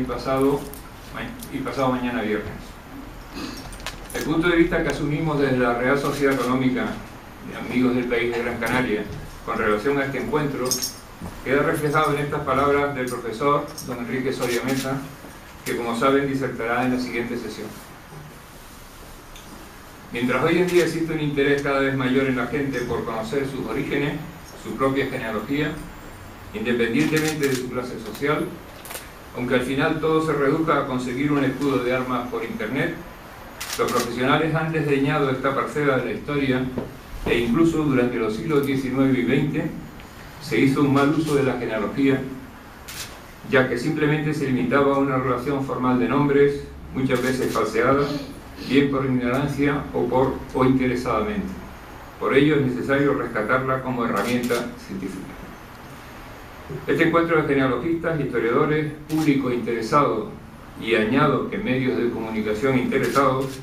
mañana y pasado mañana viernes. El punto de vista que asumimos desde la Real Sociedad Económica de Amigos del País de Gran Canaria con relación a este encuentro queda reflejado en estas palabras del profesor don Enrique Soria Mesa, que como saben disertará en la siguiente sesión. Mientras hoy en día existe un interés cada vez mayor en la gente por conocer sus orígenes, su propia genealogía, independientemente de su clase social, aunque al final todo se reduzca a conseguir un escudo de armas por internet, los profesionales han desdeñado esta parcela de la historia e incluso durante los siglos XIX y XX se hizo un mal uso de la genealogía, ya que simplemente se limitaba a una relación formal de nombres, muchas veces falseada, bien por ignorancia o interesadamente. Por ello es necesario rescatarla como herramienta científica. Este encuentro de genealogistas, historiadores, público interesado y añado que medios de comunicación interesados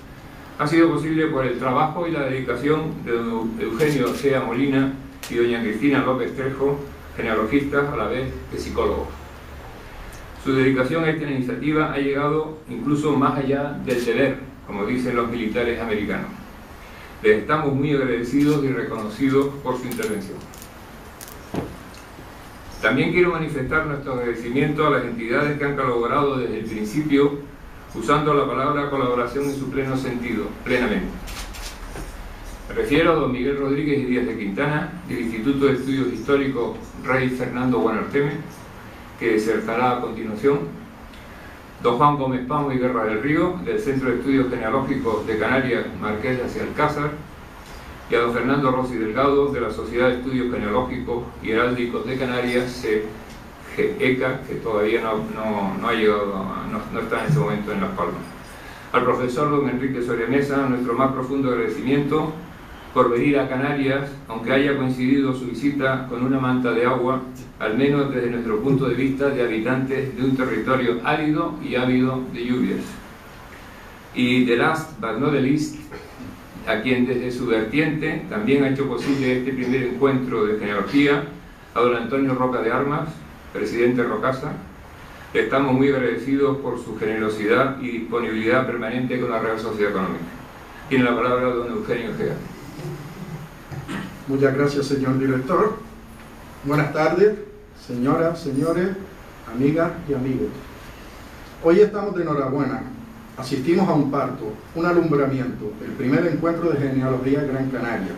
ha sido posible por el trabajo y la dedicación de don Eugenio Ocea Molina y doña Cristina López Trejo, genealogistas a la vez que psicólogos. Su dedicación a esta iniciativa ha llegado incluso más allá del deber, como dicen los militares americanos. Les estamos muy agradecidos y reconocidos por su intervención. También quiero manifestar nuestro agradecimiento a las entidades que han colaborado desde el principio, usando la palabra colaboración en su pleno sentido, plenamente. Me refiero a don Miguel Rodríguez y Díaz de Quintana, del Instituto de Estudios Históricos Rey Fernando Guanarteme, que disertará a continuación, don Juan Gómez Pamo y Guerra del Río, del Centro de Estudios Genealógicos de Canarias, Marqués de Alcázar, y a don Fernando Rossi Delgado, de la Sociedad de Estudios Genealógicos y Heráldicos de Canarias, CGECA, que todavía no ha llegado, no está en ese momento en Las Palmas. Al profesor don Enrique Soria Mesa, nuestro más profundo agradecimiento por venir a Canarias, aunque haya coincidido su visita con una manta de agua, al menos desde nuestro punto de vista de habitantes de un territorio árido y ávido de lluvias. Y the last but not the least, a quien desde su vertiente también ha hecho posible este primer encuentro de genealogía, a don Antonio Roca de Armas, presidente Rocasa. Le estamos muy agradecidos por su generosidad y disponibilidad permanente con la Real Sociedad Económica. Tiene la palabra don Eugenio Ocea. Muchas gracias, señor director. Buenas tardes, señoras, señores, amigas y amigos. Hoy estamos de enhorabuena. Asistimos a un parto, un alumbramiento, el primer encuentro de genealogía Gran Canaria.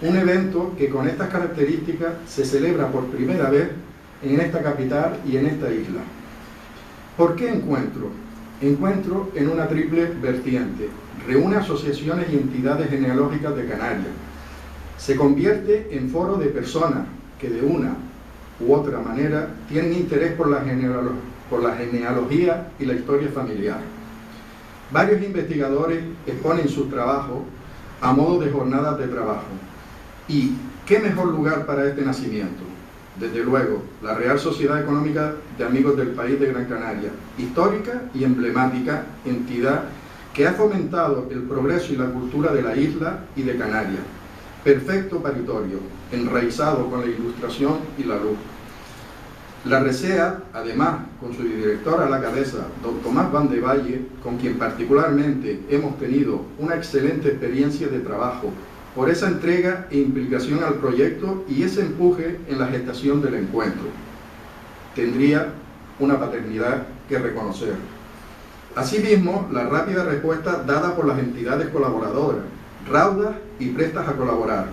Un evento que con estas características se celebra por primera vez en esta capital y en esta isla. ¿Por qué encuentro? Encuentro en una triple vertiente. Reúne asociaciones y entidades genealógicas de Canarias. Se convierte en foro de personas que de una u otra manera tienen interés por la genealogía y la historia familiar. Varios investigadores exponen su trabajo a modo de jornadas de trabajo. ¿Y qué mejor lugar para este nacimiento? Desde luego, la Real Sociedad Económica de Amigos del País de Gran Canaria, histórica y emblemática entidad que ha fomentado el progreso y la cultura de la isla y de Canarias. Perfecto paritorio, enraizado con la ilustración y la luz. La RECEA, además, con su director a la cabeza, don Tomás Van de Valle, con quien particularmente hemos tenido una excelente experiencia de trabajo, por esa entrega e implicación al proyecto y ese empuje en la gestación del encuentro. Tendría una paternidad que reconocer. Asimismo, la rápida respuesta dada por las entidades colaboradoras, raudas y prestas a colaborar.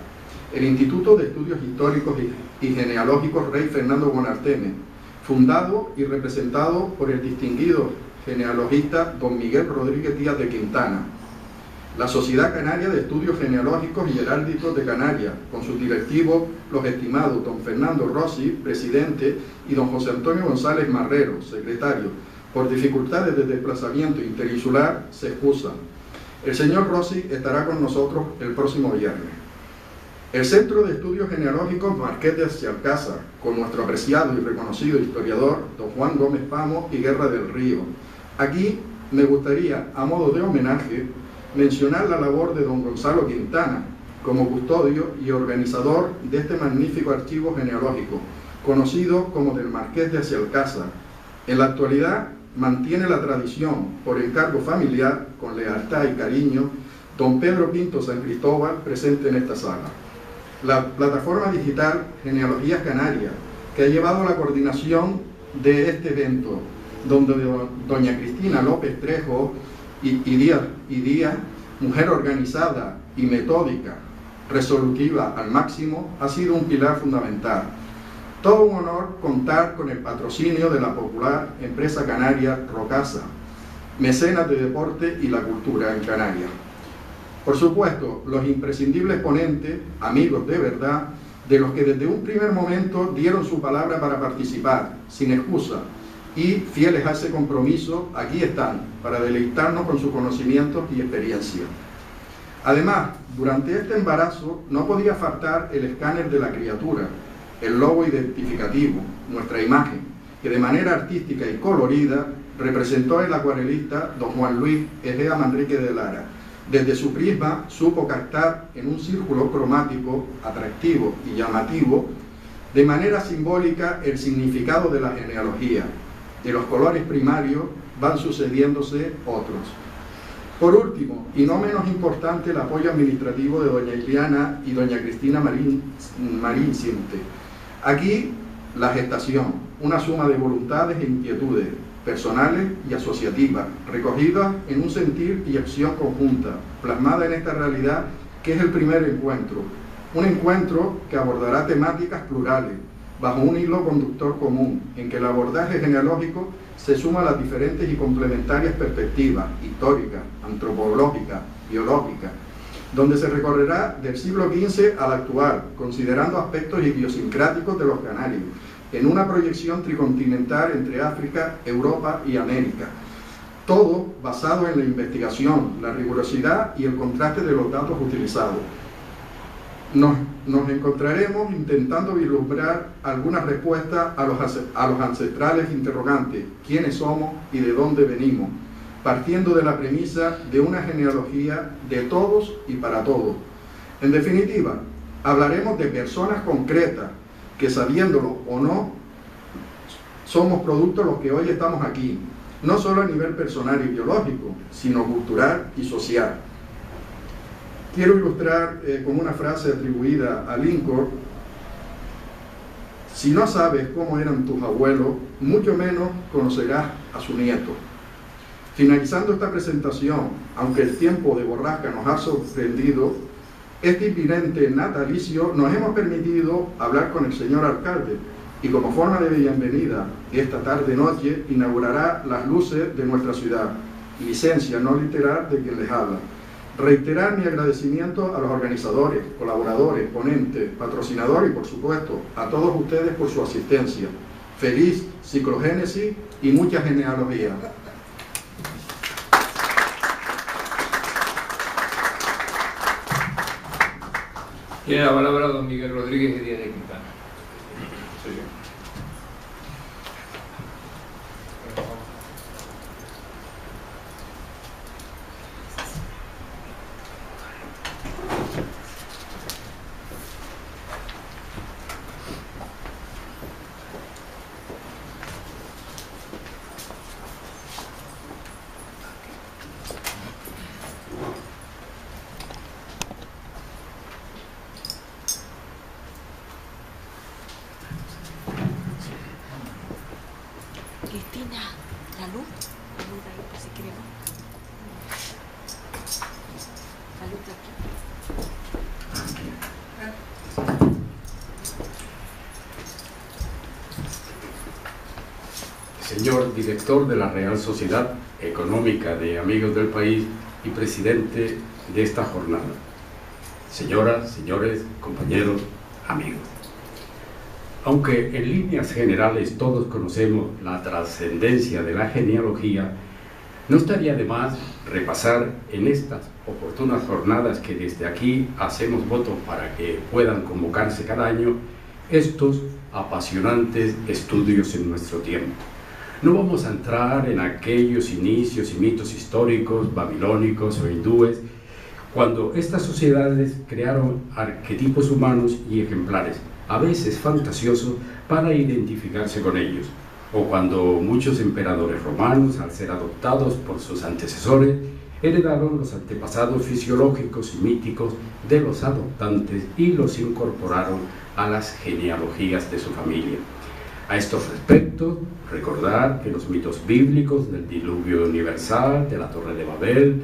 El Instituto de Estudios Históricos y Genealógicos Rey Fernando Guanarteme, fundado y representado por el distinguido genealogista don Miguel Rodríguez Díaz de Quintana. La Sociedad Canaria de Estudios Genealógicos y Heráldicos de Canarias, con sus directivos, los estimados don Fernando Rossi, presidente, y don José Antonio González Marrero, secretario. Por dificultades de desplazamiento interinsular, se excusan. El señor Rossi estará con nosotros el próximo viernes. El Centro de Estudios Genealógicos Marqués de Alcázar, con nuestro apreciado y reconocido historiador, don Juan Gómez Pamo y Guerra del Río. Aquí me gustaría, a modo de homenaje, mencionar la labor de don Gonzalo Quintana, como custodio y organizador de este magnífico archivo genealógico, conocido como del Marqués de Alcázar. En la actualidad mantiene la tradición por encargo familiar, con lealtad y cariño, don Pedro Pinto San Cristóbal, presente en esta sala. La plataforma digital Genealogías Canarias, que ha llevado la coordinación de este evento, donde doña Cristina López Trejo y Díaz, mujer organizada y metódica, resolutiva al máximo, ha sido un pilar fundamental. Todo un honor contar con el patrocinio de la popular empresa canaria Rocasa, mecenas de deporte y la cultura en Canarias. Por supuesto, los imprescindibles ponentes, amigos de verdad, de los que desde un primer momento dieron su palabra para participar, sin excusa, y fieles a ese compromiso, aquí están, para deleitarnos con sus conocimientos y experiencia. Además, durante este embarazo no podía faltar el escáner de la criatura, el logo identificativo, nuestra imagen, que de manera artística y colorida representó el acuarelista don Juan Luis Egea Manrique de Lara. Desde su prisma supo captar en un círculo cromático atractivo y llamativo, de manera simbólica, el significado de la genealogía. De los colores primarios van sucediéndose otros. Por último, y no menos importante, el apoyo administrativo de doña Iliana y doña Cristina Marín Ciente. Aquí, la gestación, una suma de voluntades e inquietudes personales y asociativas, recogidas en un sentir y acción conjunta, plasmada en esta realidad que es el primer encuentro. Un encuentro que abordará temáticas plurales, bajo un hilo conductor común, en que el abordaje genealógico se suma a las diferentes y complementarias perspectivas históricas, antropológicas, biológicas, donde se recorrerá del siglo XV al actual, considerando aspectos idiosincráticos de los canarios, en una proyección tricontinental entre África, Europa y América. Todo basado en la investigación, la rigurosidad y el contraste de los datos utilizados. Nos encontraremos intentando vislumbrar algunas respuestas a los ancestrales interrogantes: ¿quiénes somos y de dónde venimos?, partiendo de la premisa de una genealogía de todos y para todos. En definitiva, hablaremos de personas concretas que, sabiéndolo o no, somos producto de los que hoy estamos aquí, no solo a nivel personal y biológico, sino cultural y social. Quiero ilustrar con una frase atribuida a Lincoln: si no sabes cómo eran tus abuelos, mucho menos conocerás a su nieto. Finalizando esta presentación, aunque el tiempo de borrasca nos ha sorprendido, este inminente natalicio nos hemos permitido hablar con el señor alcalde, y como forma de bienvenida, esta tarde-noche inaugurará las luces de nuestra ciudad, licencia no literal de quien les habla. Reiterar mi agradecimiento a los organizadores, colaboradores, ponentes, patrocinadores y, por supuesto, a todos ustedes por su asistencia. Feliz ciclogénesis y mucha genealogía. Tiene la palabra don Miguel Rodríguez y Díaz de Quintana. Soy yo. Cristina, la luz ahí por si queremos. La luz de aquí. Señor director de la Real Sociedad Económica de Amigos del País y presidente de esta jornada, señoras, señores, compañeros, amigos. Aunque en líneas generales todos conocemos la trascendencia de la genealogía, no estaría de más repasar en estas oportunas jornadas que desde aquí hacemos voto para que puedan convocarse cada año estos apasionantes estudios en nuestro tiempo. No vamos a entrar en aquellos inicios y mitos históricos, babilónicos o hindúes, cuando estas sociedades crearon arquetipos humanos y ejemplares, a veces fantasiosos, para identificarse con ellos. o cuando muchos emperadores romanos, al ser adoptados por sus antecesores, heredaron los antepasados fisiológicos y míticos de los adoptantes y los incorporaron a las genealogías de su familia. A estos respectos, recordar que los mitos bíblicos del diluvio universal, de la Torre de Babel,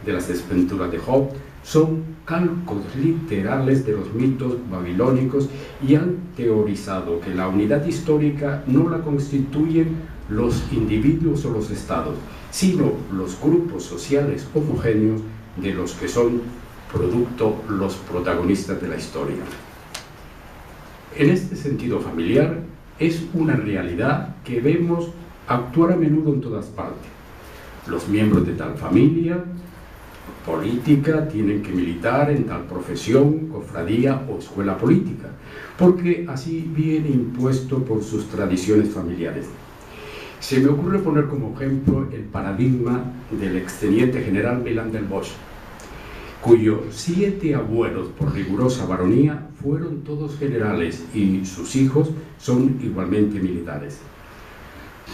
de las desventuras de Job, son calcos literales de los mitos babilónicos y han teorizado que la unidad histórica no la constituyen los individuos o los estados, sino los grupos sociales homogéneos de los que son producto los protagonistas de la historia. En este sentido familiar, es una realidad que vemos actuar a menudo en todas partes. Los miembros de tal familia política tienen que militar en tal profesión, cofradía o escuela política, porque así viene impuesto por sus tradiciones familiares. Se me ocurre poner como ejemplo el paradigma del exteniente general Milán del Bosch, cuyos 7 abuelos por rigurosa baronía fueron todos generales y sus hijos son igualmente militares.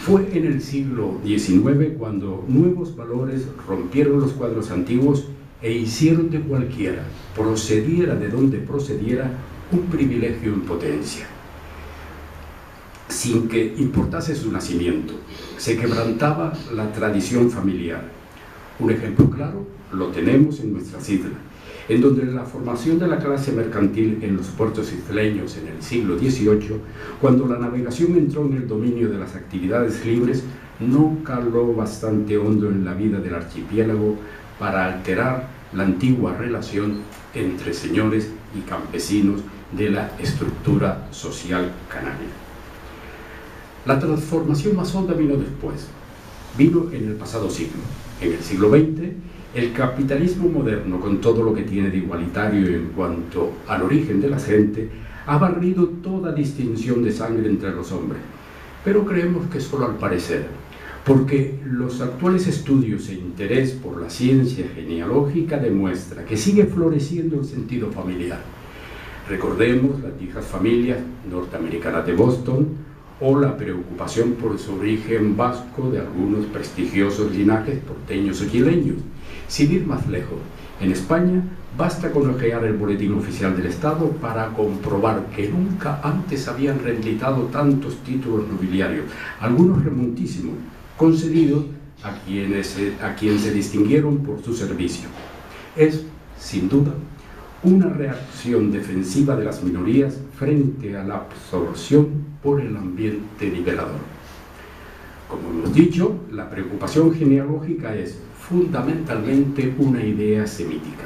Fue en el siglo XIX cuando nuevos valores rompieron los cuadros antiguos e hicieron de cualquiera, procediera de donde procediera, un privilegio en potencia. Sin que importase su nacimiento, se quebrantaba la tradición familiar. Un ejemplo claro lo tenemos en nuestras islas, en donde la formación de la clase mercantil en los puertos isleños en el siglo XVIII, cuando la navegación entró en el dominio de las actividades libres, no caló bastante hondo en la vida del archipiélago para alterar la antigua relación entre señores y campesinos de la estructura social canaria. La transformación más honda vino después, vino en el pasado siglo. En el siglo XX, el capitalismo moderno, con todo lo que tiene de igualitario en cuanto al origen de la gente, ha barrido toda distinción de sangre entre los hombres. Pero creemos que solo al parecer, porque los actuales estudios e interés por la ciencia genealógica demuestra que sigue floreciendo el sentido familiar. Recordemos las viejas familias norteamericanas de Boston, o la preocupación por su origen vasco de algunos prestigiosos linajes porteños o chileños. Sin ir más lejos, en España basta con ojear el boletín oficial del Estado para comprobar que nunca antes habían reeditado tantos títulos nobiliarios, algunos remontísimos, concedidos a quienes se distinguieron por su servicio. Es, sin duda, una reacción defensiva de las minorías frente a la absorción por el ambiente nivelador. Como hemos dicho, la preocupación genealógica es fundamentalmente una idea semítica.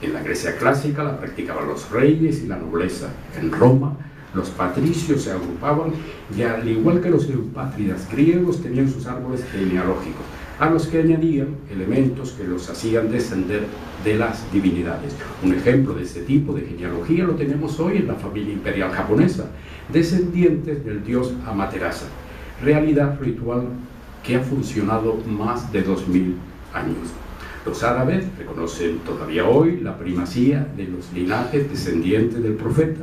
En la Grecia clásica la practicaban los reyes y la nobleza. En Roma los patricios se agrupaban y, al igual que los eupátridas griegos, tenían sus árboles genealógicos, a los que añadían elementos que los hacían descender de las divinidades. Un ejemplo de este tipo de genealogía lo tenemos hoy en la familia imperial japonesa, descendientes del dios Amaterasu, realidad ritual que ha funcionado más de 2000 años. Los árabes reconocen todavía hoy la primacía de los linajes descendientes del profeta,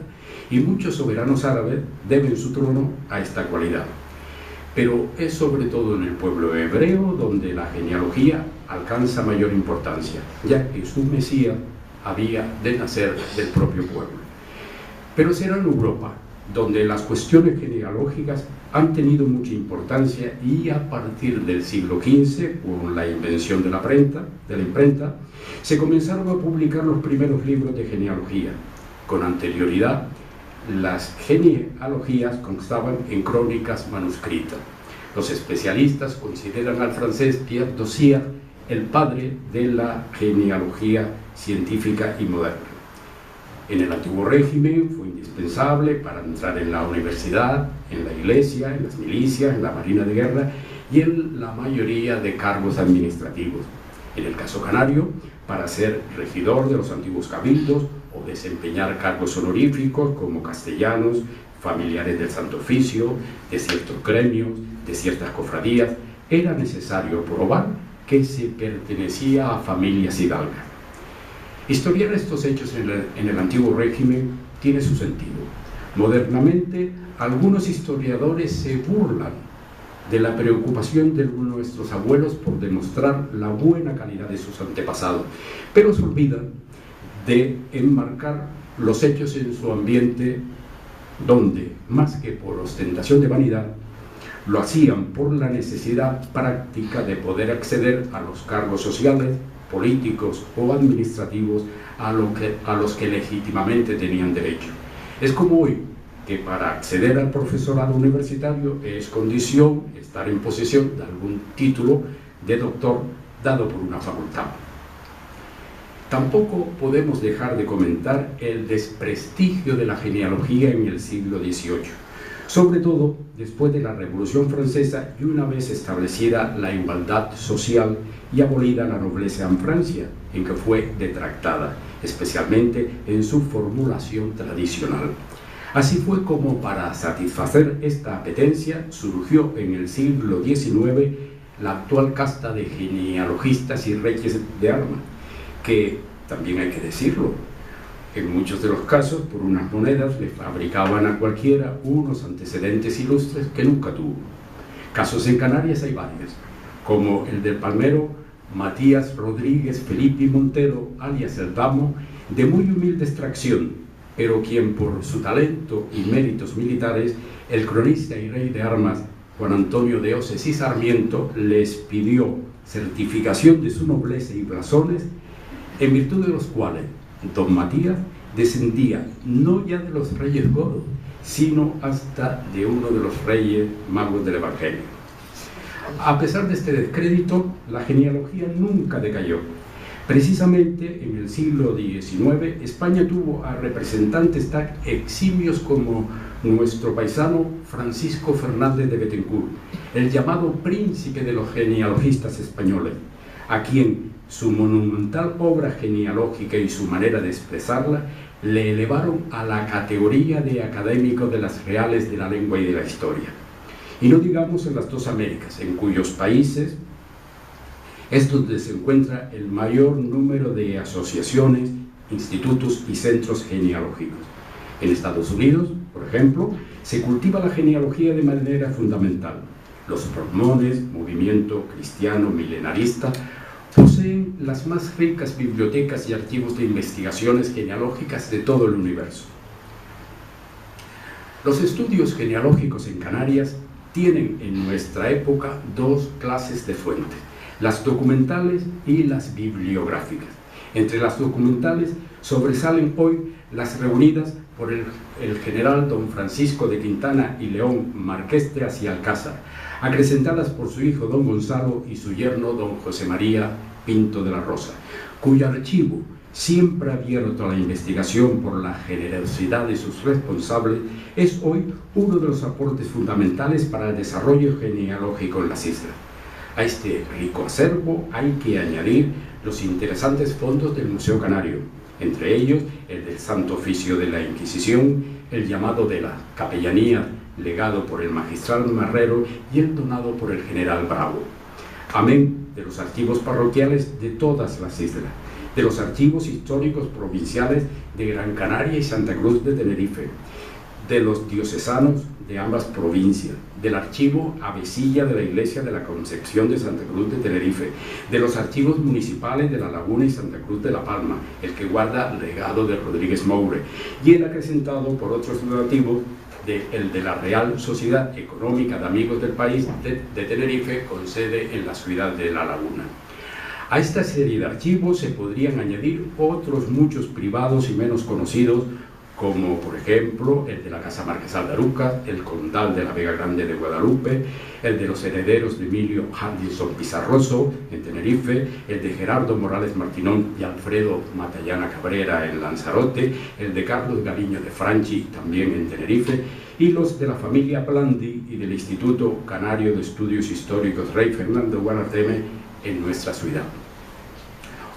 y muchos soberanos árabes deben su trono a esta cualidad. Pero es sobre todo en el pueblo hebreo donde la genealogía alcanza mayor importancia, ya que su Mesías había de nacer del propio pueblo. Pero será en Europa donde las cuestiones genealógicas han tenido mucha importancia, y a partir del siglo XV, con la invención de la imprenta, se comenzaron a publicar los primeros libros de genealogía. Con anterioridad, las genealogías constaban en crónicas manuscritas. Los especialistas consideran al francés Pierre Dossier el padre de la genealogía científica y moderna. En el antiguo régimen fue indispensable para entrar en la universidad, en la iglesia, en las milicias, en la marina de guerra y en la mayoría de cargos administrativos. En el caso canario, para ser regidor de los antiguos cabildos o desempeñar cargos honoríficos como castellanos, familiares del Santo Oficio, de ciertos gremios, de ciertas cofradías, era necesario probar que se pertenecía a familias hidalgas. Historiar estos hechos en el antiguo régimen tiene su sentido. Modernamente, algunos historiadores se burlan de la preocupación de nuestros abuelos por demostrar la buena calidad de sus antepasados, pero se olvidan de enmarcar los hechos en su ambiente, donde, más que por ostentación de vanidad, lo hacían por la necesidad práctica de poder acceder a los cargos sociales, políticos o administrativos a los que legítimamente tenían derecho. Es como hoy, que para acceder al profesorado universitario es condición estar en posesión de algún título de doctor dado por una facultad. Tampoco podemos dejar de comentar el desprestigio de la genealogía en el siglo XVIII, sobre todo después de la Revolución Francesa y una vez establecida la igualdad social y abolida la nobleza en Francia, en que fue detractada, especialmente en su formulación tradicional. Así fue como, para satisfacer esta apetencia, surgió en el siglo XIX la actual casta de genealogistas y reyes de armas, que, también hay que decirlo, en muchos de los casos, por unas monedas, le fabricaban a cualquiera unos antecedentes ilustres que nunca tuvo. Casos en Canarias hay varios, como el del palmero Matías Rodríguez Felipe Montero, alias el Damo, de muy humilde extracción, pero quien por su talento y méritos militares, el cronista y rey de armas Juan Antonio de Oces y Sarmiento les pidió certificación de su nobleza y blasones, en virtud de los cuales don Matías descendía no ya de los reyes godos, sino hasta de uno de los reyes magos del Evangelio. A pesar de este descrédito, la genealogía nunca decayó. Precisamente en el siglo XIX, España tuvo a representantes tan eximios como nuestro paisano Francisco Fernández de Bethencourt, el llamado príncipe de los genealogistas españoles, a quien su monumental obra genealógica y su manera de expresarla le elevaron a la categoría de académico de las reales de la lengua y de la historia. Y no digamos en las dos Américas, en cuyos países es donde se encuentra el mayor número de asociaciones, institutos y centros genealógicos. En Estados Unidos, por ejemplo, se cultiva la genealogía de manera fundamental. Los mormones, movimiento cristiano milenarista, poseen las más ricas bibliotecas y archivos de investigaciones genealógicas de todo el universo. Los estudios genealógicos en Canarias tienen en nuestra época dos clases de fuentes: las documentales y las bibliográficas. Entre las documentales sobresalen hoy las reunidas por el general don Francisco de Quintana y León, marqués de Alcázar, acrecentadas por su hijo don Gonzalo y su yerno don José María Pinto de la Rosa, cuyo archivo, siempre abierto a la investigación por la generosidad de sus responsables, es hoy uno de los aportes fundamentales para el desarrollo genealógico en las islas. A este rico acervo hay que añadir los interesantes fondos del Museo Canario, entre ellos el del Santo Oficio de la Inquisición, el llamado de la Capellanía, legado por el magistral Marrero, y el donado por el general Bravo. Amén de los archivos parroquiales de todas las islas, de los archivos históricos provinciales de Gran Canaria y Santa Cruz de Tenerife, de los diocesanos de ambas provincias, del archivo Avesilla de la Iglesia de la Concepción de Santa Cruz de Tenerife, de los archivos municipales de La Laguna y Santa Cruz de la Palma, el que guarda el legado de Rodríguez Moure, y el acrecentado por otros donativos el de la Real Sociedad Económica de Amigos del País de Tenerife, con sede en la ciudad de La Laguna. A esta serie de archivos se podrían añadir otros muchos privados y menos conocidos, como por ejemplo el de la Casa Marquesal de Arucas, el Condal de la Vega Grande de Guadalupe, el de los herederos de Emilio Hardinson Pizarroso en Tenerife, el de Gerardo Morales Martinón y Alfredo Matallana Cabrera en Lanzarote, el de Carlos Galiño de Franchi también en Tenerife, y los de la familia Blandi y del Instituto Canario de Estudios Históricos Rey Fernando Guanarteme en nuestra ciudad.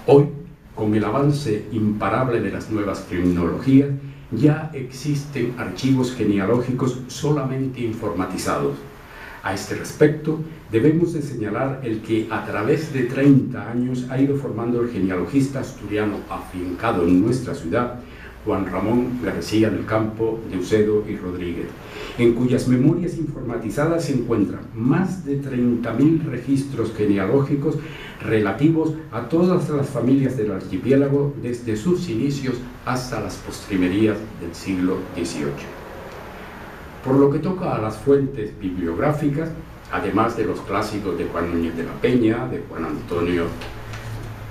Hoy, con el avance imparable de las nuevas tecnologías, ya existen archivos genealógicos solamente informatizados. A este respecto, debemos de señalar el que a través de 30 años ha ido formando el genealogista asturiano afincado en nuestra ciudad, Juan Ramón García del Campo, de Ucedo y Rodríguez, en cuyas memorias informatizadas se encuentran más de 30.000 registros genealógicos relativos a todas las familias del archipiélago desde sus inicios hasta las postrimerías del siglo XVIII. Por lo que toca a las fuentes bibliográficas, además de los clásicos de Juan Núñez de la Peña, de Juan Antonio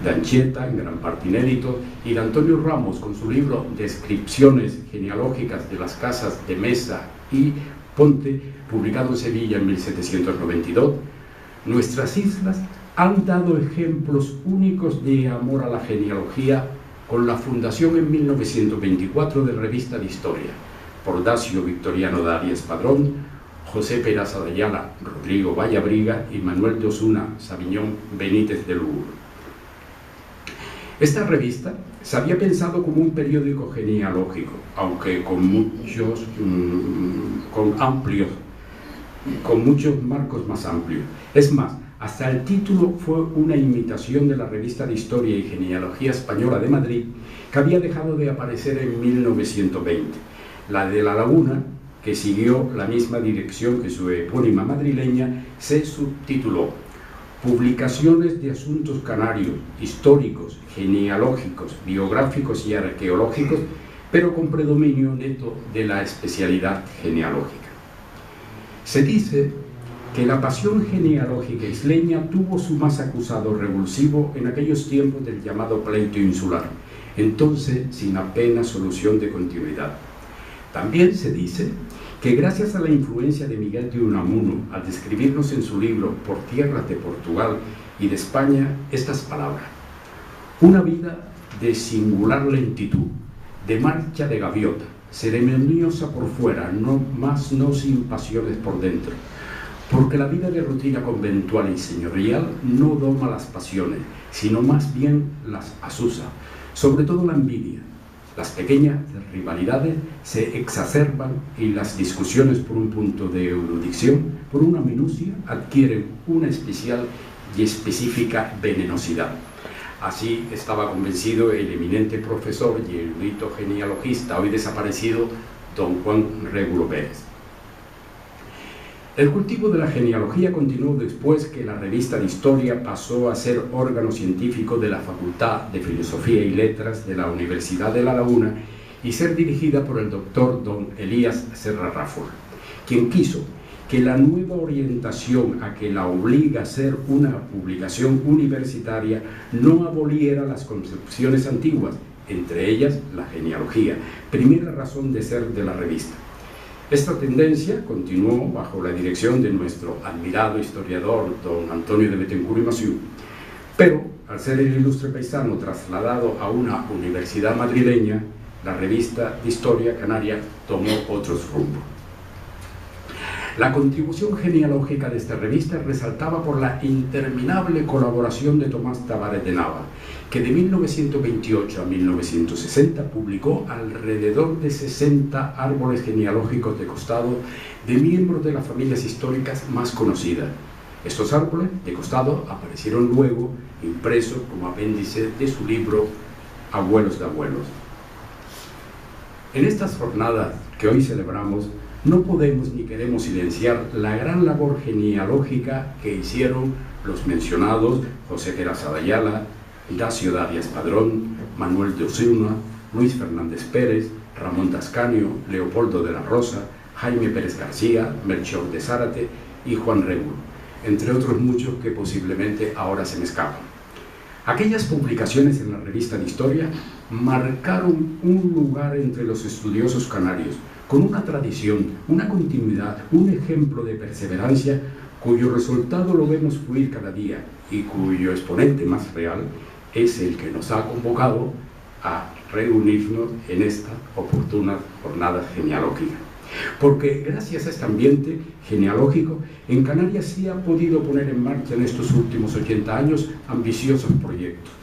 de Anchieta, en gran parte inédito, y de Antonio Ramos con su libro Descripciones genealógicas de las casas de Mesa y Ponte, publicado en Sevilla en 1792, nuestras islas han dado ejemplos únicos de amor a la genealogía con la fundación en 1924 de Revista de Historia, por Dacio Victoriano de Arias Padrón, José Peraza de Ayala, Rodrigo Vallabriga y Manuel de Osuna Sabiñón Benítez de Lugo. Esta revista se había pensado como un periódico genealógico, aunque con muchos marcos más amplios. Es más, hasta el título fue una imitación de la Revista de Historia y Genealogía Española de Madrid, que había dejado de aparecer en 1920. La de La Laguna, que siguió la misma dirección que su epónima madrileña, se subtituló Publicaciones de asuntos canarios, históricos, genealógicos, biográficos y arqueológicos, pero con predominio neto de la especialidad genealógica. Se dice que la pasión genealógica isleña tuvo su más acusado revulsivo en aquellos tiempos del llamado pleito insular, entonces sin apenas solución de continuidad. También se dice que gracias a la influencia de Miguel de Unamuno al describirnos en su libro Por tierras de Portugal y de España estas palabras: una vida de singular lentitud, de marcha de gaviota, ceremoniosa por fuera, no sin pasiones por dentro, porque la vida de rutina conventual y señorial no doma las pasiones, sino más bien las asusa, sobre todo la envidia. Las pequeñas rivalidades se exacerban y las discusiones por un punto de erudición, por una minucia, adquieren una especial y específica venenosidad. Así estaba convencido el eminente profesor y erudito genealogista, hoy desaparecido, don Juan Régulo Pérez. El cultivo de la genealogía continuó después que la Revista de Historia pasó a ser órgano científico de la Facultad de Filosofía y Letras de la Universidad de La Laguna y ser dirigida por el doctor don Elías Serra Raful, quien quiso que la nueva orientación a que la obliga a ser una publicación universitaria no aboliera las concepciones antiguas, entre ellas la genealogía, primera razón de ser de la revista. Esta tendencia continuó bajo la dirección de nuestro admirado historiador don Antonio de Bethencourt y Massieu, pero al ser el ilustre paisano trasladado a una universidad madrileña, la Revista de Historia Canaria tomó otros rumbos. La contribución genealógica de esta revista resaltaba por la interminable colaboración de Tomás Tavares de Nava, que de 1928 a 1960 publicó alrededor de 60 árboles genealógicos de costado de miembros de las familias históricas más conocidas. Estos árboles de costado aparecieron luego impresos como apéndice de su libro Abuelos de Abuelos. En estas jornadas que hoy celebramos, no podemos ni queremos silenciar la gran labor genealógica que hicieron los mencionados José Peraza de Ayala, Dacio Arias Padrón, Manuel de Osuna, Luis Fernández Pérez, Ramón Dascanio, Leopoldo de la Rosa, Jaime Pérez García, Melchor de Zárate y Juan Régulo, entre otros muchos que posiblemente ahora se me escapan. Aquellas publicaciones en la Revista de Historia marcaron un lugar entre los estudiosos canarios, con una tradición, una continuidad, un ejemplo de perseverancia cuyo resultado lo vemos fluir cada día y cuyo exponente más real es el que nos ha convocado a reunirnos en esta oportuna jornada genealógica. Porque gracias a este ambiente genealógico, en Canarias sí ha podido poner en marcha en estos últimos 80 años ambiciosos proyectos.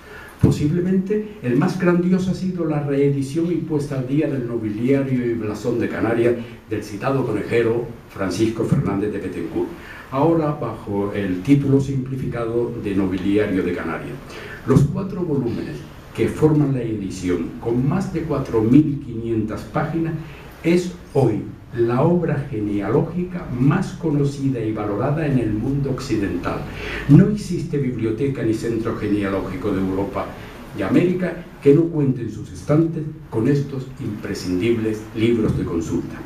Posiblemente el más grandioso ha sido la reedición y puesta al día del nobiliario y blasón de Canarias del citado conejero Francisco Fernández de Bethencourt, ahora bajo el título simplificado de Nobiliario de Canarias. Los 4 volúmenes que forman la edición, con más de 4.500 páginas, es hoy la obra genealógica más conocida y valorada en el mundo occidental. No existe biblioteca ni centro genealógico de Europa y América que no cuente en sus estantes con estos imprescindibles libros de consulta.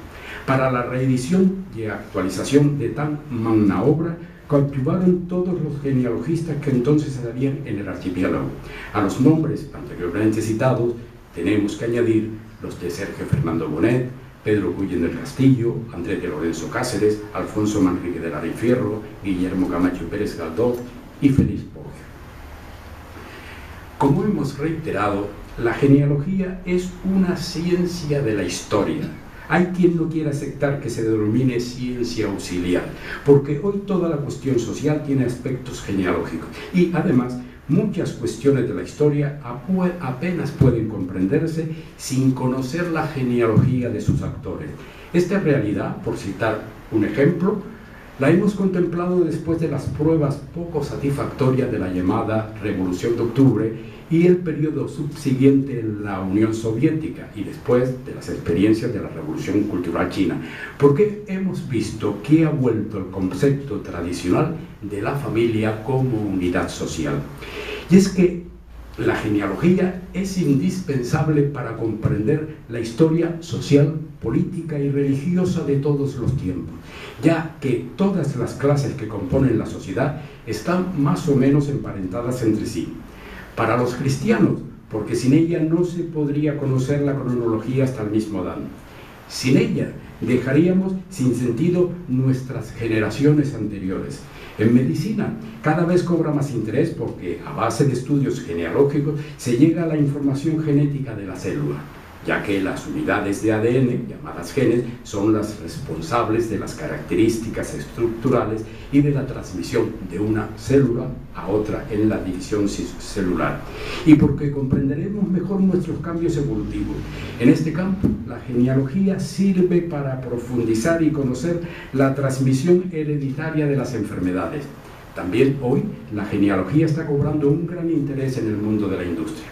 Para la reedición y actualización de tan magna obra, coadyuvaron todos los genealogistas que entonces habían en el archipiélago. A los nombres anteriormente citados tenemos que añadir los de Sergio Fernando Bonet, Pedro Guillén del Castillo, Andrés de Lorenzo Cáceres, Alfonso Manrique de Lara y Fierro, Guillermo Camacho Pérez Galdós y Félix Borja. Como hemos reiterado, la genealogía es una ciencia de la historia. Hay quien no quiere aceptar que se denomine ciencia auxiliar, porque hoy toda la cuestión social tiene aspectos genealógicos y además muchas cuestiones de la historia apenas pueden comprenderse sin conocer la genealogía de sus actores. Esta realidad, por citar un ejemplo, la hemos contemplado después de las pruebas poco satisfactorias de la llamada Revolución de Octubre y el periodo subsiguiente en la Unión Soviética y después de las experiencias de la Revolución Cultural China, porque hemos visto que ha vuelto el concepto tradicional de la familia como unidad social. Y es que la genealogía es indispensable para comprender la historia social, política y religiosa de todos los tiempos, ya que todas las clases que componen la sociedad están más o menos emparentadas entre sí. Para los cristianos, porque sin ella no se podría conocer la cronología hasta el mismo Adán. Sin ella dejaríamos sin sentido nuestras generaciones anteriores. En medicina cada vez cobra más interés porque a base de estudios genealógicos se llega a la información genética de la célula, ya que las unidades de ADN, llamadas genes, son las responsables de las características estructurales y de la transmisión de una célula a otra en la división celular. Y porque comprenderemos mejor nuestros cambios evolutivos. En este campo, la genealogía sirve para profundizar y conocer la transmisión hereditaria de las enfermedades. También hoy, la genealogía está cobrando un gran interés en el mundo de la industria.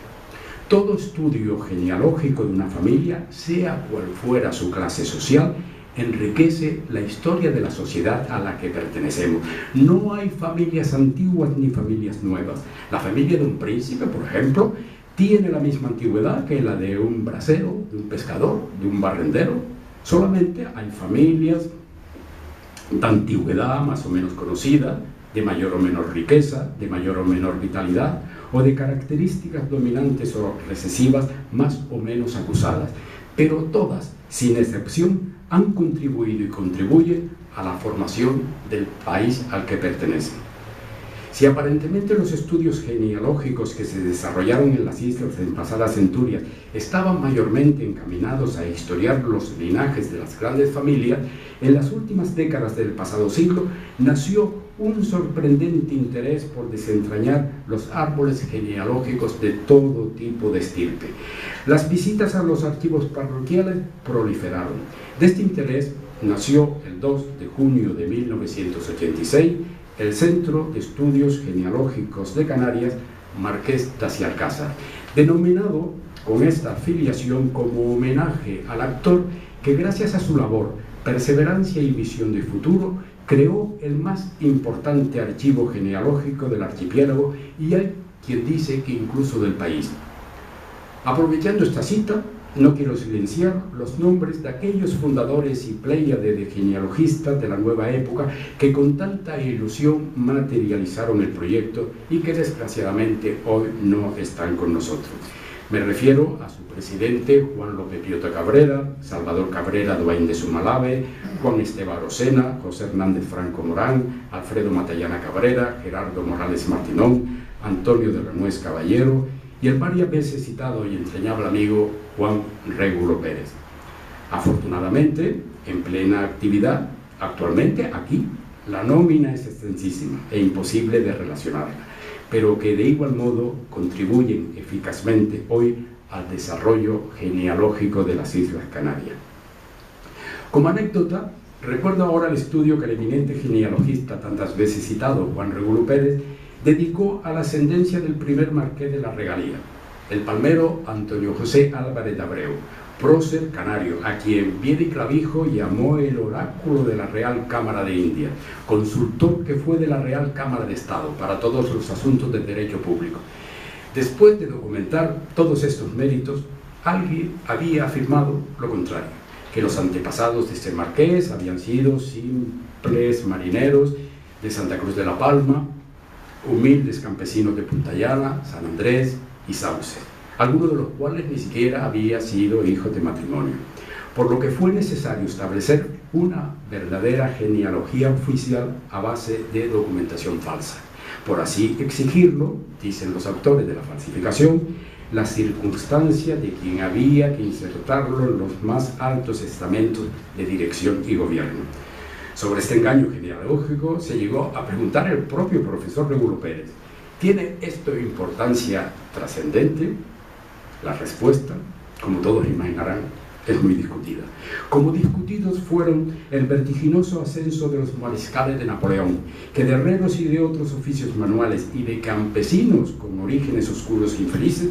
Todo estudio genealógico de una familia, sea cual fuera su clase social, enriquece la historia de la sociedad a la que pertenecemos. No hay familias antiguas ni familias nuevas. La familia de un príncipe, por ejemplo, tiene la misma antigüedad que la de un bracero, de un pescador, de un barrendero. Solamente hay familias de antigüedad más o menos conocida, de mayor o menor riqueza, de mayor o menor vitalidad, o de características dominantes o recesivas más o menos acusadas, pero todas, sin excepción, han contribuido y contribuyen a la formación del país al que pertenecen. Si aparentemente los estudios genealógicos que se desarrollaron en las islas en pasadas centurias estaban mayormente encaminados a historiar los linajes de las grandes familias, en las últimas décadas del pasado siglo nació un sorprendente interés por desentrañar los árboles genealógicos de todo tipo de estirpe. Las visitas a los archivos parroquiales proliferaron. De este interés nació el 2 de junio de 1986 el Centro de Estudios Genealógicos de Canarias, Marqués de Alcázar, denominado con esta afiliación como homenaje al actor que gracias a su labor, perseverancia y visión de futuro creó el más importante archivo genealógico del archipiélago y hay quien dice que incluso del país. Aprovechando esta cita, no quiero silenciar los nombres de aquellos fundadores y pléyade de genealogistas de la nueva época que con tanta ilusión materializaron el proyecto y que desgraciadamente hoy no están con nosotros. Me refiero a su presidente Juan López Piota Cabrera, Salvador Cabrera Duain de Sumalave, Juan Esteban Rosena, José Hernández Franco Morán, Alfredo Matallana Cabrera, Gerardo Morales Martinón, Antonio de Renués Caballero y el varias veces citado y entrañable amigo Juan Régulo Pérez. Afortunadamente, en plena actividad, actualmente aquí, la nómina es extensísima e imposible de relacionarla, pero que de igual modo contribuyen eficazmente hoy al desarrollo genealógico de las Islas Canarias. Como anécdota, recuerdo ahora el estudio que el eminente genealogista tantas veces citado, Juan Régulo Pérez, dedicó a la ascendencia del primer marqués de la Regalía. el palmero Antonio José Álvarez de Abreu, prócer canario, a quien Viera y Clavijo llamó el oráculo de la Real Cámara de India, consultor que fue de la Real Cámara de Estado para todos los asuntos del derecho público. Después de documentar todos estos méritos, alguien había afirmado lo contrario, que los antepasados de este marqués habían sido simples marineros de Santa Cruz de la Palma, humildes campesinos de Puntallana, San Andrés y Sauce, algunos de los cuales ni siquiera había sido hijos de matrimonio, por lo que fue necesario establecer una verdadera genealogía oficial a base de documentación falsa. Por así exigirlo, dicen los autores de la falsificación, la circunstancia de quien había que insertarlo en los más altos estamentos de dirección y gobierno. Sobre este engaño genealógico se llegó a preguntar el propio profesor Regulo Pérez: ¿tiene esto importancia trascendente? La respuesta, como todos imaginarán, es muy discutida. Como discutidos fueron el vertiginoso ascenso de los mariscales de Napoleón, que de herreros y de otros oficios manuales y de campesinos con orígenes oscuros e infelices,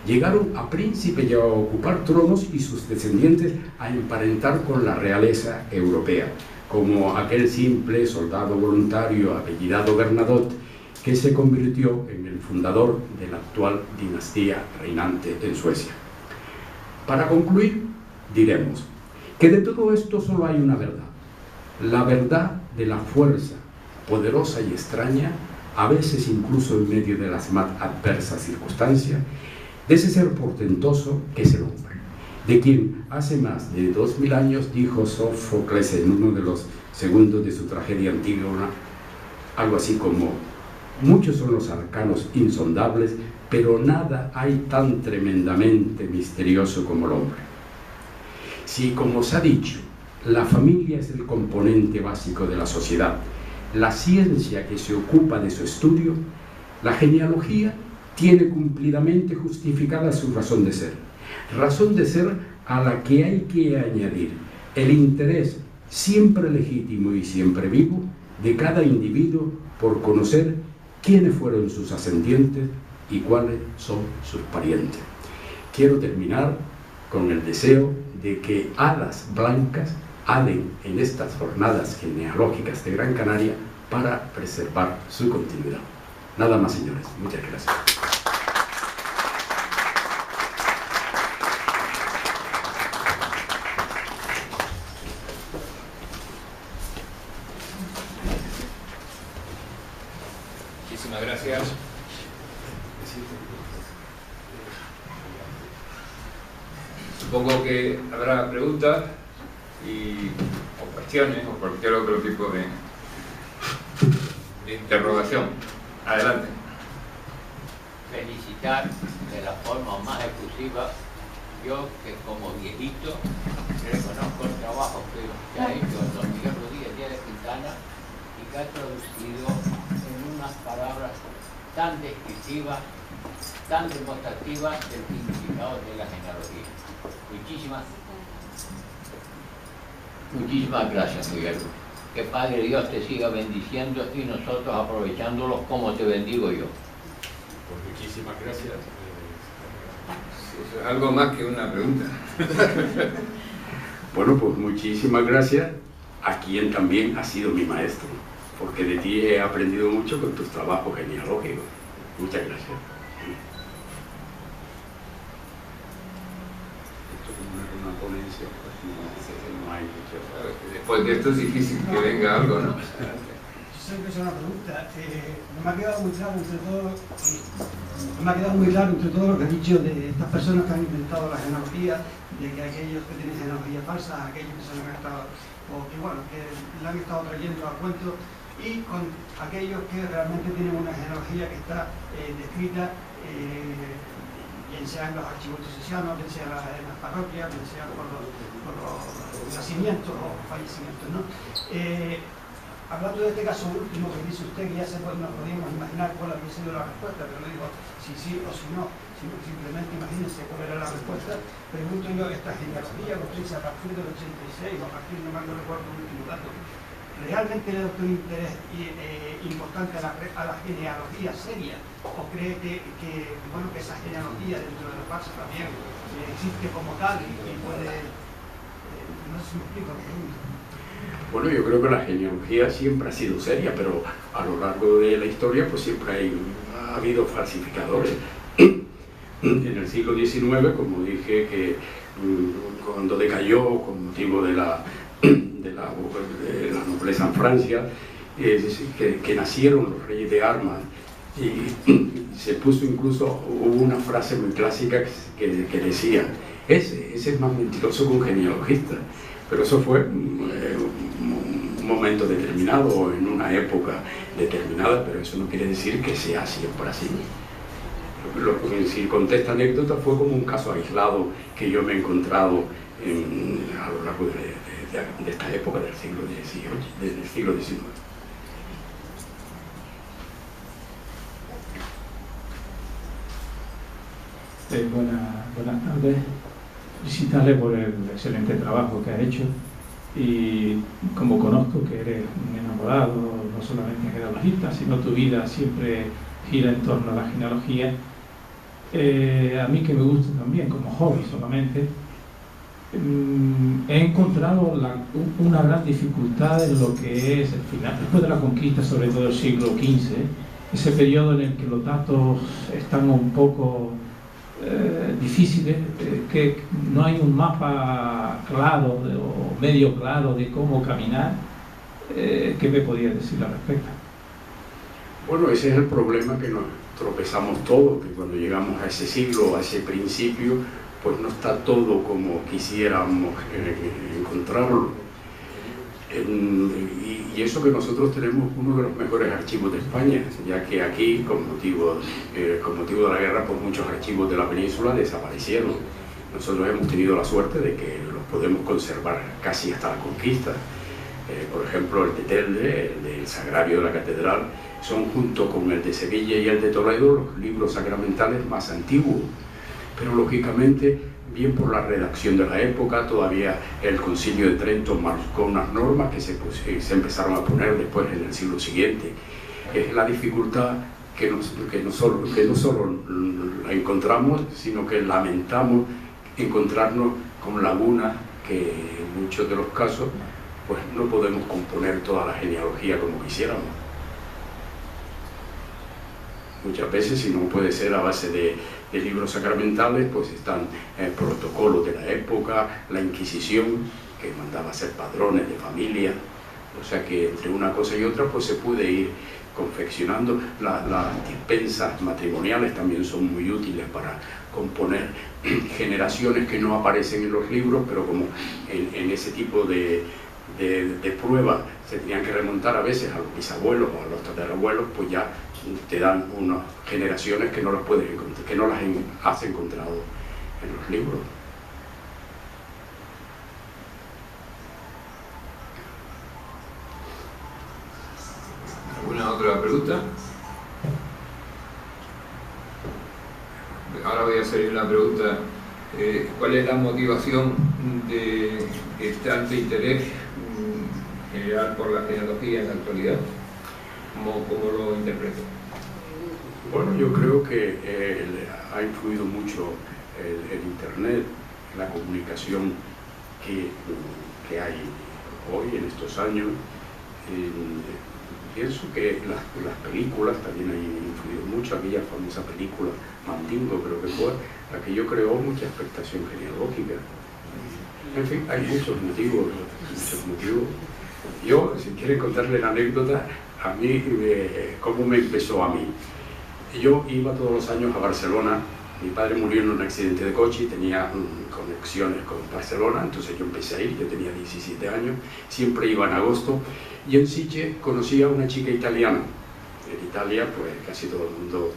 llegaron a príncipe y a ocupar tronos, y sus descendientes a emparentar con la realeza europea, como aquel simple soldado voluntario apellidado Bernadotte, que se convirtió en el fundador de la actual dinastía reinante en Suecia. Para concluir, diremos que de todo esto solo hay una verdad: la verdad de la fuerza poderosa y extraña, a veces incluso en medio de las más adversas circunstancias, de ese ser portentoso que es el hombre, de quien hace más de 2000 años dijo Sófocles en uno de los segundos de su tragedia Antígona, algo así como: muchos son los arcanos insondables, pero nada hay tan tremendamente misterioso como el hombre. Si, como se ha dicho, la familia es el componente básico de la sociedad, la ciencia que se ocupa de su estudio, la genealogía tiene cumplidamente justificada su razón de ser a la que hay que añadir el interés siempre legítimo y siempre vivo de cada individuo por conocer quiénes fueron sus ascendientes y cuáles son sus parientes. Quiero terminar con el deseo de que hadas blancas haden en estas jornadas genealógicas de Gran Canaria para preservar su continuidad. Nada más, señores. Muchas gracias. Muchísimas gracias. Supongo que habrá preguntas o cuestiones o cualquier otro tipo de interrogación. Adelante. Felicitar de la forma más efusiva, yo que como viejito reconozco el trabajo que ha hecho don Miguel Rodríguez Díaz de Quintana y que ha traducido en unas palabras tan descriptivas, tan demostrativas del significado de la genealogía. Muchísimas gracias, Miguel. Que Padre Dios te siga bendiciendo y nosotros aprovechándolos como te bendigo yo. Pues muchísimas gracias. Sí, eso es algo más que una pregunta. Bueno, pues muchísimas gracias a quien también ha sido mi maestro, porque de ti he aprendido mucho con tus trabajos genealógicos. Muchas gracias. Una ponencia, pues no hay mucho. Después de esto es difícil que venga algo, ¿no? Siempre es una pregunta. No me ha quedado muy claro entre todo, lo que has dicho de estas personas que han inventado la genealogía, de que aquellos que tienen genealogía falsa, aquellos que se han estado, o que bueno, que la han estado trayendo a cuento, y con aquellos que realmente tienen una genealogía que está descrita, bien sea en los archivos diocesanos, bien sea en las parroquias, bien sea por los nacimientos o fallecimientos, ¿no? Hablando de este caso último que dice usted, que ya nos podíamos imaginar cuál había sido la respuesta, pero no digo si sí o si no, sino simplemente imagínense cuál era la respuesta. Pregunto yo, esta genealogía que usted dice a partir del 86 o a partir, no me recuerdo el último dato, ¿realmente le da usted un interés importante a la genealogía seria? ¿O cree bueno, que esa genealogía dentro de la farsa también existe como tal y puede... no sé si me explico? Bueno, yo creo que la genealogía siempre ha sido seria, pero a lo largo de la historia pues siempre ha habido falsificadores. En el siglo XIX, como dije, que cuando decayó con motivo de la nobleza en Francia, que nacieron los reyes de armas, y se puso incluso, hubo una frase muy clásica que decía, ese es más mentiroso que un genealogista. Pero eso fue un momento determinado, en una época determinada, pero eso no quiere decir que sea siempre así. Si contesta anécdota, fue como un caso aislado que yo me he encontrado a lo largo de esta época del siglo XIX. Buenas tardes. Felicitarle por el excelente trabajo que ha hecho, y como conozco que eres un enamorado, no solamente genealogista, sino tu vida siempre gira en torno a la genealogía, a mí que me gusta también como hobby solamente, he encontrado una gran dificultad en lo que es el final, después de la conquista, sobre todo el siglo XV, ese periodo en el que los datos están un poco difíciles, que no hay un mapa claro o medio claro de cómo caminar. ¿Qué me podías decir al respecto? Bueno, ese es el problema que nos tropezamos todos, que cuando llegamos a ese siglo, a ese principio, pues no está todo como quisiéramos encontrarlo. Y eso que nosotros tenemos uno de los mejores archivos de España, ya que aquí, con motivo de la guerra, pues muchos archivos de la península desaparecieron. Nosotros hemos tenido la suerte de que los podemos conservar casi hasta la conquista. Por ejemplo, el de Telde, el del Sagrario de la Catedral, son, junto con el de Sevilla y el de Toledo, los libros sacramentales más antiguos. Pero lógicamente, bien por la redacción de la época, todavía el Concilio de Trento marcó unas normas que se empezaron a poner después en el siglo siguiente. Es la dificultad que no solo la encontramos, sino que lamentamos encontrarnos con lagunas que en muchos de los casos pues no podemos componer toda la genealogía como quisiéramos. Muchas veces, si no puede ser a base de libros sacramentales, pues están protocolos de la época, la Inquisición, que mandaba hacer padrones de familia, o sea que entre una cosa y otra pues se puede ir confeccionando. Las dispensas matrimoniales también son muy útiles para componer generaciones que no aparecen en los libros, pero como en ese tipo de pruebas se tenían que remontar a veces a los bisabuelos o a los tatarabuelos, pues ya te dan unas generaciones que no las puedes encontrar, que no las has encontrado en los libros. ¿Alguna otra pregunta? Ahora voy a hacer una pregunta. ¿Cuál es la motivación de tanto interés general por la genealogía en la actualidad? ¿Cómo lo interpreto? Bueno, yo creo que ha influido mucho el Internet, la comunicación que hay hoy en estos años. Pienso que las películas también han influido mucho. Aquella famosa película Mandingo, creo que fue, la que yo creó mucha expectación genealógica. En fin, hay muchos motivos. Yo, si quieren contarle la anécdota, a mí, cómo me empezó a mí. Yo iba todos los años a Barcelona. Mi padre murió en un accidente de coche y tenía conexiones con Barcelona, entonces yo empecé a ir. Yo tenía 17 años, siempre iba en agosto, y en Sitges conocí a una chica italiana. En Italia, pues casi todo el mundo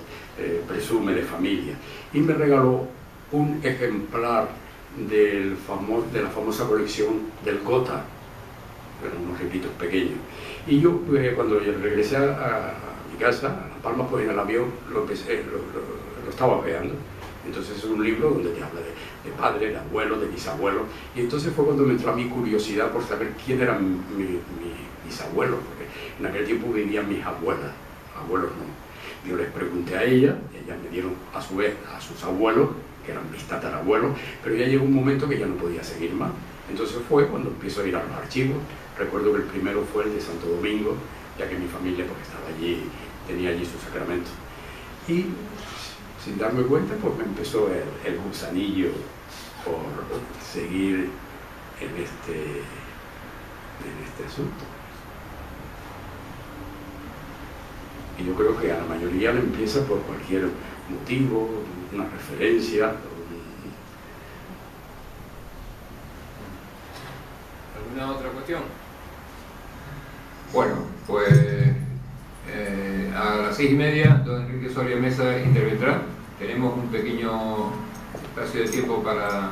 presume de familia, y me regaló un ejemplar de la famosa colección del Gotha, eran unos libritos pequeños. Y yo, cuando regresé a mi casa, a La Palma, pues en el avión lo estaba hojeando. Entonces es un libro donde te habla de padre, de abuelo, de bisabuelo. Y entonces fue cuando me entró a mi curiosidad por saber quién eran mis abuelos, porque en aquel tiempo vivían mis abuelas, abuelos no. Yo les pregunté a ellas me dieron a su vez a sus abuelos, que eran mis tatarabuelos, pero ya llegó un momento que ya no podía seguir más. Entonces fue cuando empiezo a ir a los archivos. Recuerdo que el primero fue el de Santo Domingo, ya que mi familia porque estaba allí, tenía allí su sacramento. Y sin darme cuenta, pues me empezó el gusanillo por seguir en este asunto. Y yo creo que a la mayoría le empieza por cualquier motivo, una referencia. ¿Alguna otra cuestión? Bueno, pues a las 6:30 don Enrique Soria Mesa intervendrá. Tenemos un pequeño espacio de tiempo para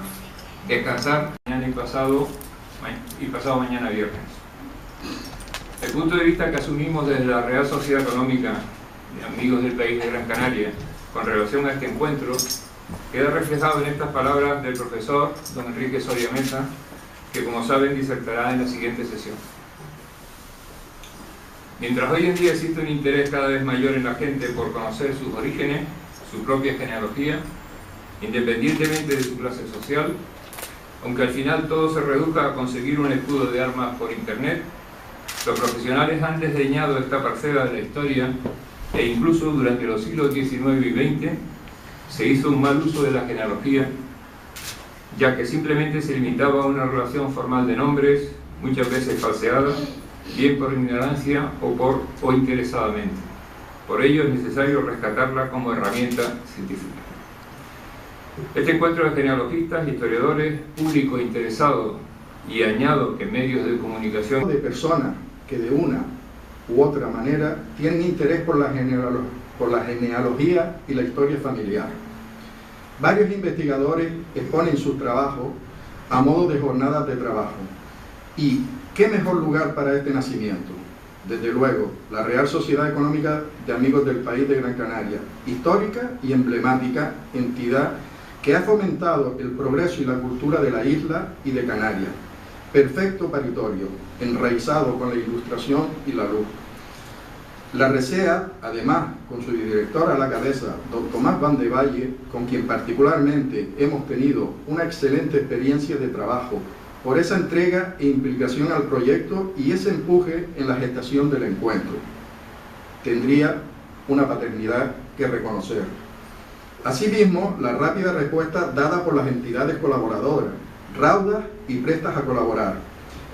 descansar mañana y pasado mañana viernes. El punto de vista que asumimos desde la Real Sociedad Económica de Amigos del País de Gran Canaria con relación a este encuentro queda reflejado en estas palabras del profesor don Enrique Soria Mesa, que como saben disertará en la siguiente sesión. Mientras hoy en día existe un interés cada vez mayor en la gente por conocer sus orígenes, su propia genealogía, independientemente de su clase social, aunque al final todo se reduzca a conseguir un escudo de armas por internet, los profesionales han desdeñado esta parcela de la historia e incluso durante los siglos XIX y XX se hizo un mal uso de la genealogía, ya que simplemente se limitaba a una relación formal de nombres, muchas veces falseada, bien por ignorancia o interesadamente. Por ello es necesario rescatarla como herramienta científica. Este encuentro de genealogistas, historiadores, público interesado y añado que medios de comunicación de personas que de una u otra manera tienen interés por la genealogía y la historia familiar. Varios investigadores exponen sus trabajos a modo de jornadas de trabajo. ¿Y qué mejor lugar para este nacimiento? Desde luego, la Real Sociedad Económica de Amigos del País de Gran Canaria, histórica y emblemática entidad que ha fomentado el progreso y la cultura de la isla y de Canarias. Perfecto paritorio, enraizado con la ilustración y la luz. La RSEA, además, con su director a la cabeza, don Tomás Van de Valle, con quien particularmente hemos tenido una excelente experiencia de trabajo, por esa entrega e implicación al proyecto y ese empuje en la gestación del encuentro. Tendría una paternidad que reconocer. Asimismo, la rápida respuesta dada por las entidades colaboradoras, raudas y prestas a colaborar.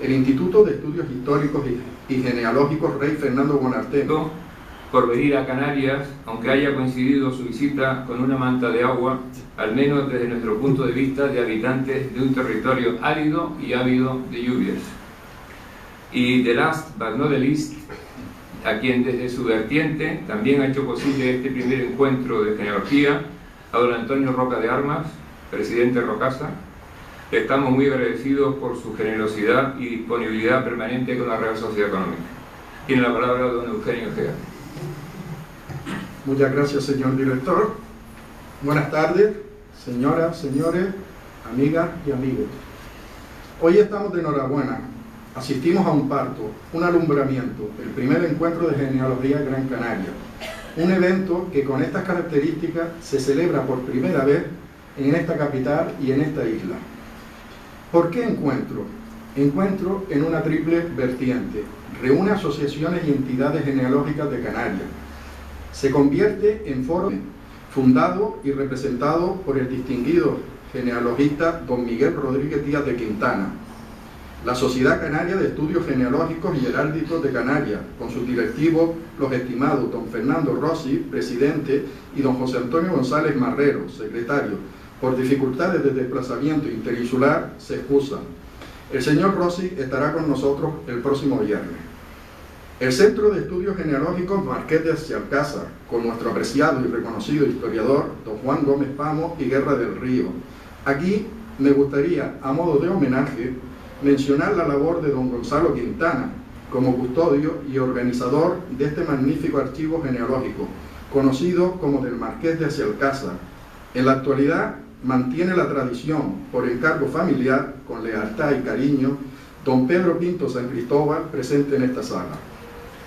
El Instituto de Estudios Históricos y Genealógicos Rey Fernando Bonarteno, por venir a Canarias, aunque haya coincidido su visita con una manta de agua, al menos desde nuestro punto de vista de habitantes de un territorio árido y ávido de lluvias. Y the last but not the least, a quien desde su vertiente también ha hecho posible este primer encuentro de genealogía, a don Antonio Roca de Armas, presidente Rocasa. Estamos muy agradecidos por su generosidad y disponibilidad permanente con la Real Sociedad Económica. Tiene la palabra don Eugenio Ojeda. Muchas gracias, señor director. Buenas tardes, señoras, señores, amigas y amigos. Hoy estamos de enhorabuena. Asistimos a un parto, un alumbramiento, el primer encuentro de genealogía Gran Canaria. Un evento que con estas características se celebra por primera vez en esta capital y en esta isla. ¿Por qué encuentro? Encuentro en una triple vertiente. Reúne asociaciones y entidades genealógicas de Canarias. Se convierte en foro fundado y representado por el distinguido genealogista don Miguel Rodríguez Díaz de Quintana. La Sociedad Canaria de Estudios Genealógicos y Heráldicos de Canarias, con sus directivos, los estimados don Fernando Rossi, presidente, y don José Antonio González Marrero, secretario. Por dificultades de desplazamiento interinsular, se excusan. El señor Rossi estará con nosotros el próximo viernes. El Centro de Estudios Genealógicos Marqués de Alcázar, con nuestro apreciado y reconocido historiador, don Juan Gómez Pamo y Guerra del Río. Aquí me gustaría, a modo de homenaje, mencionar la labor de don Gonzalo Quintana, como custodio y organizador de este magnífico archivo genealógico, conocido como del Marqués de Alcázar, En la actualidad mantiene la tradición por encargo familiar, con lealtad y cariño, don Pedro Pinto San Cristóbal, presente en esta sala.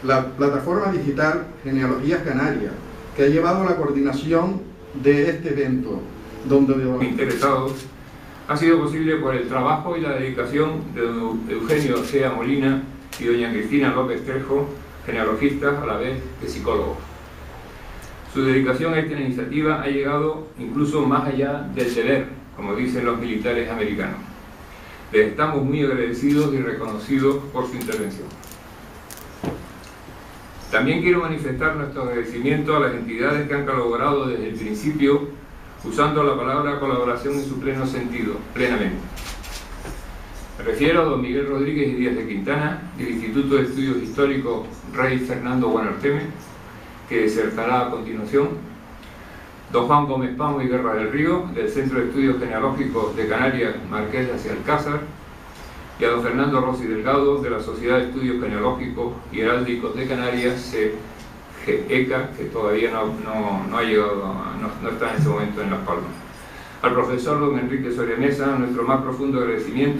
La plataforma digital Genealogías Canarias, que ha llevado la coordinación de este evento, donde interesados, ha sido posible por el trabajo y la dedicación de don Eugenio Sea Molina y doña Cristina López Trejo, genealogistas a la vez que psicólogos. Su dedicación a esta iniciativa ha llegado incluso más allá del deber, como dicen los militares americanos. Les estamos muy agradecidos y reconocidos por su intervención. También quiero manifestar nuestro agradecimiento a las entidades que han colaborado desde el principio, usando la palabra colaboración en su pleno sentido, plenamente. Me refiero a don Miguel Rodríguez y Díaz de Quintana, del Instituto de Estudios Históricos Rey Fernando Buenarteme, que disertará a continuación, don Juan Gómez Pamo y Guerra del Río, del Centro de Estudios Genealógicos de Canarias, Marqués de Hacia Alcázar, y a don Fernando Rossi Delgado, de la Sociedad de Estudios Genealógicos y Heráldicos de Canarias, CGECA, que todavía no ha llegado, no está en este momento en Las Palmas. Al profesor don Enrique Soria Mesa, nuestro más profundo agradecimiento